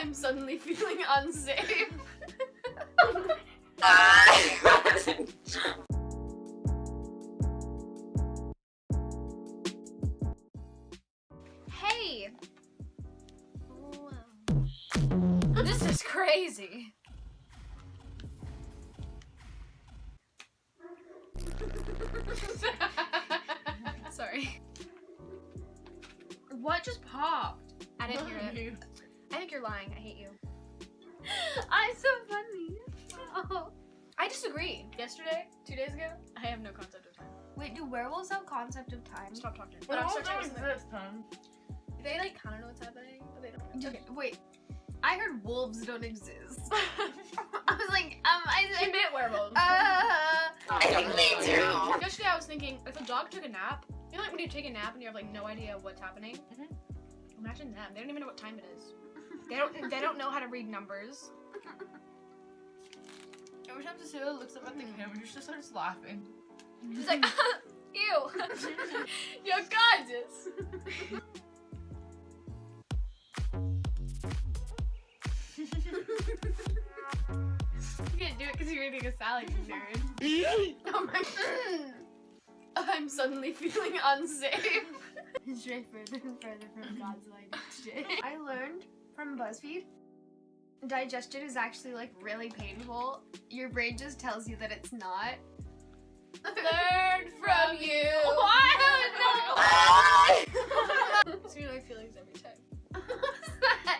I'm suddenly feeling unsafe. Hey! This is crazy. Sorry. What just popped? I didn't hear it. I think you're lying. I hate you. I'm so funny. Oh. I disagree. Yesterday, 2 days ago, I have no concept of time. Wait, do werewolves have concept of time? Stop talking. But I'm also starting to exist, huh? They like kind of know what's happening, but they don't. Okay, wait. I heard wolves don't exist. I was like, I She meant werewolves. I think they do. Yesterday I was thinking, if a dog took a nap, you know like when you take a nap and you have like no idea what's happening? Imagine them. They don't even know what time it is. They don't know how to read numbers. Every time Cecilia looks up at the camera, she just starts laughing. She's like, ew. You're gorgeous. You can't do it because you're eating a salad, you nerd. Oh my god. I'm suddenly feeling unsafe. Straight further and further from God's light today. I learned from BuzzFeed, digestion is actually like really painful. Your brain just tells you that it's not. Learn from you. What? No. It's me my feelings every time.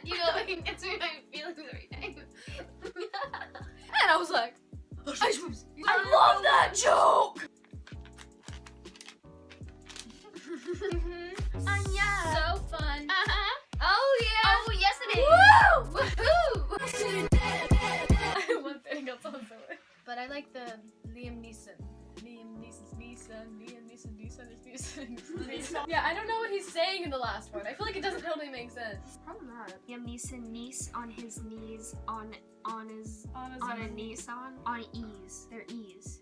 You know, like, it's me my feelings every time. And I was like, I love that joke! Yeah. so fun. Oh yeah! Oh yes it is! Woo! Woohoo! I love that else also. But I like the Liam Neeson. Liam Neeson. Yeah, I don't know what he's saying in the last one. I feel like it doesn't totally make sense. Probably not. Liam Neeson, niece on his knees, on a Nissan, on ease. They're ease.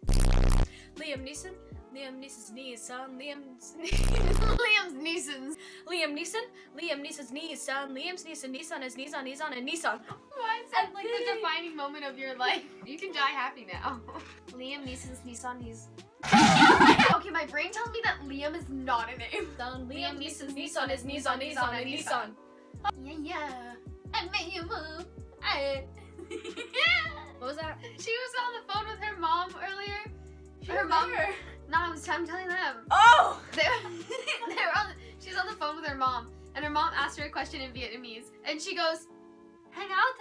Liam Neeson's knees, son. Liam's Neeson's. Liam Neeson's knees, son. Liam's knees on his knees on and Nissan. Why is that like the defining moment of your life? You can die happy now. Liam Neeson's Nissan, he's... Okay, my brain tells me that Liam is not a name. Son, Liam Neeson's knees on his knees on and Nissan. Yeah. I met you, Mom. What was that? She was on the phone with her mom earlier. Her mom. No, I'm telling them. Oh! She's on the phone with her mom, and her mom asked her a question in Vietnamese, and she goes, "Hang out."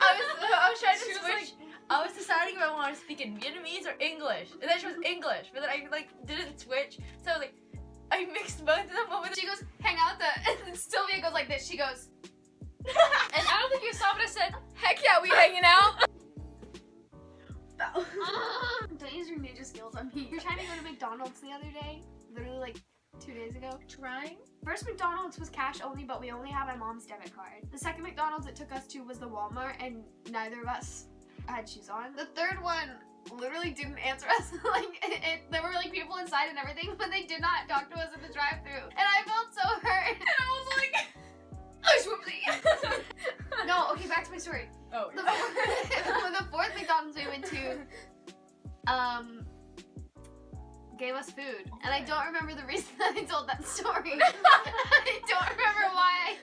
I was trying to She was switch. I was deciding if I wanted to speak in Vietnamese or English, and then she was English, but then I like didn't switch, so like I mixed both of them over. She goes, "Hang out," and then Sylvia goes like this. She goes, And I don't think you saw, but I said, heck yeah, we hanging out. "Don't use your ninja skills on me." We were trying to go to McDonald's the other day, literally like 2 days ago. Trying? First McDonald's was cash only, but we only had my mom's debit card. The second McDonald's it took us to was the Walmart, and neither of us had shoes on. The third one literally didn't answer us. There were like people inside and everything, but they did not talk to us at the drive-thru. And I felt so hurt. And I was like, oh, swoopsie. No, okay, back to my story. Oh, The fourth McDonald's we went to, gave us food. And I don't remember the reason that I told that story. I don't remember why.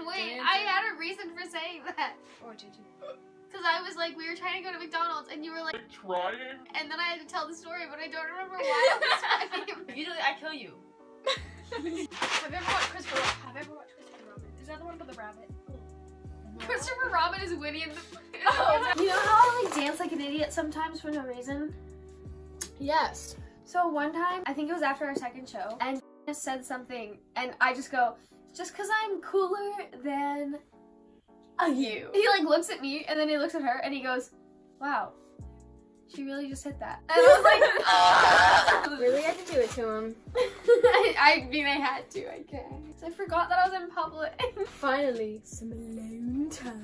Wait, I had a reason for saying that. Or did you? Because I was like, we were trying to go to McDonald's and you were like, Trying? and then I had to tell the story, but I don't remember why I was trying. Usually I kill you. Have you ever watched Christopher Robin? Is that the one about the rabbit? Christopher Robin is Winnie in the... You know how I like dance like an idiot sometimes for no reason? Yes. So one time, I think it was after our second show, and said something, and I just go, just because I'm cooler than you. He like looks at me, and then he looks at her, and he goes, wow, she really just hit that. And I was like, Really had to do it to him. I mean, I had to, I can't. So I forgot that I was in public. Finally, some alone time.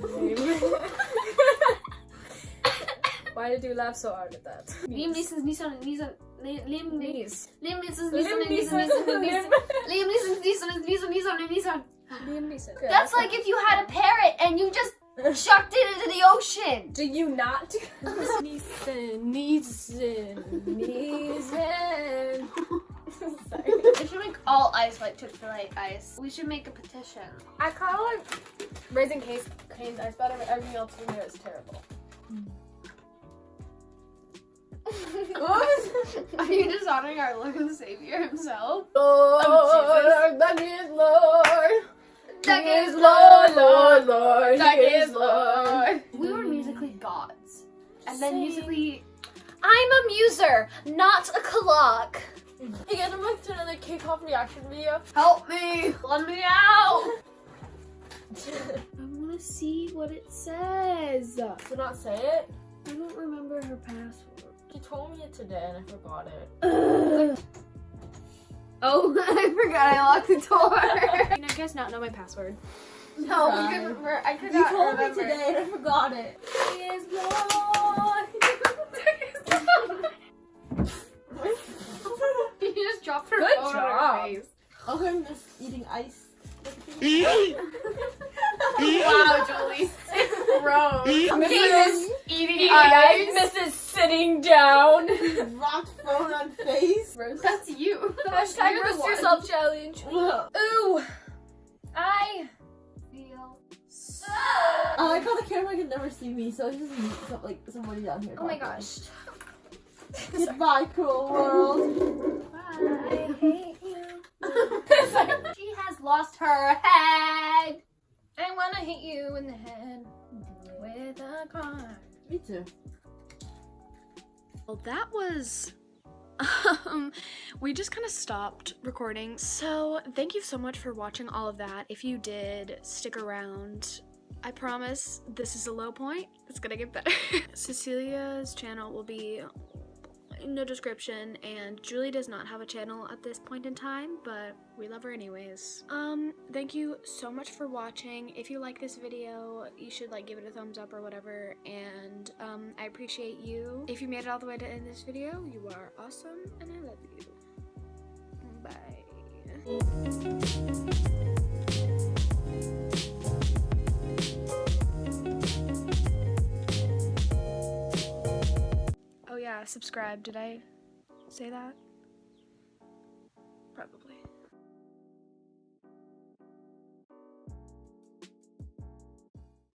Why did you laugh so hard at that? Liam Neeson's Nissan, Liam Knees. Neeson's Nissan, Liam Neeson's Nissan, Nissan. Liam Neeson. That's like if you had a parrot and you just chucked it into the ocean. Do you not? Neeson. Sorry. We should make all ice like Chick-Fil-A ice. We should make a petition. I kind of like Raising Cane's ice better, but everything else in there is terrible. Are you dishonoring our Lord and Savior himself? Lord, Doug is Lord. Doug is Lord, Lord. Doug is Lord. We were musically gods. And then musically, I'm a muser, not a clock. Hey guys, I'm back to another K-pop reaction video. Help me! Let me out! I want to see what it says. Do not say it. I don't remember her password. She told me it today and I forgot it. Oh, I forgot I locked the door. You guys not know my password. No, Right. we couldn't I could You not told remember. me today and I forgot it. He is Lord. You just dropped her Good phone job. on her face. Oh, I miss eating ice. Wow, Julie. Gross. Mrs. Eating Mrs. Sitting down. Rocked phone on face. That's you. Hashtag You're the roast one. yourself challenge. Ooh. I Feel so. I like how the camera can never see me, so I just need like somebody down here. Oh my talking. gosh. Goodbye, cruel world. I hate you. She has lost her head. I wanna hit you in the head with a car. Me too. Well, that was we just kind of stopped recording. So thank you so much for watching all of that. If you did stick around, I promise this is a low point. It's gonna get better. Cecilia's channel will be in the description, and Julie does not have a channel at this point in time, but we love her anyways. Thank you so much for watching. If you like this video, you should like give it a thumbs up or whatever, and I appreciate you. If you made it all the way to end this video, you are awesome, and I love you. Bye. Oh yeah, subscribe. Did I say that?